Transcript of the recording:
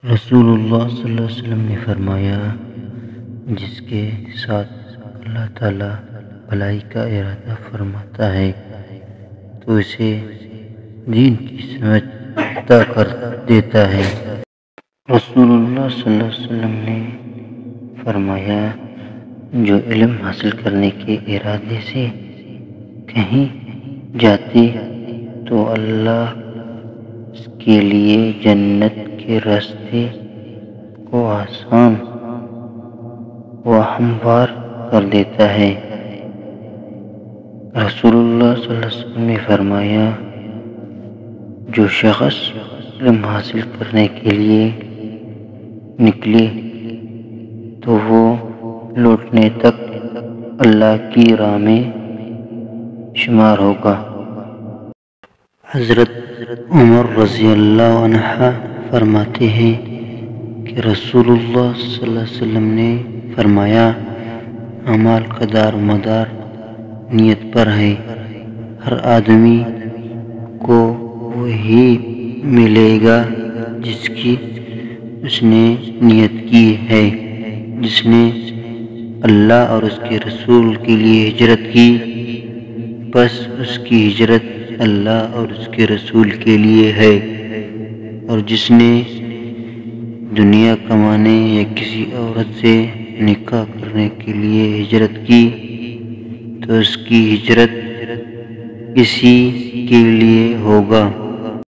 رسول اللہ صلی اللہ علیہ وسلم نے فرمایا، جس کے ساتھ اللہ تعالیٰ بھلائی کا ارادہ فرماتا ہے تو اسے دین کی سمجھ عطا کر دیتا ہے۔ رسول اللہ صلی اللہ علیہ وسلم نے فرمایا، جو علم حاصل کرنے کے ارادے سے کہیں جاتے تو اللہ اس کے لیے جنت کے راستے کو آسان و ہموار کر دیتا ہے۔ رسول اللہ صلی اللہ علیہ وسلم نے فرمایا، جو شخص علم حاصل کرنے کے لیے نکلے تو وہ لوٹنے تک اللہ کی راہ میں شمار ہوگا۔ حضرت عمر رضی اللہ عنہ فرماتے ہیں کہ رسول اللہ صلی اللہ علیہ وسلم نے فرمایا، اعمال کا دار و مدار نیت پر ہے۔ ہر آدمی کو وہی ملے گا جس کی اس نے نیت کی ہے۔ جس نے اللہ اور اس کے رسول کے لیے ہجرت کی، بس اس کی ہجرت اللہ اور اس کے رسول کے لیے ہے۔ اور جس نے دنیا کمانے یا کسی عورت سے نکاح کرنے کے لیے ہجرت کی تو اس کی ہجرت اسی کے لیے ہوگا۔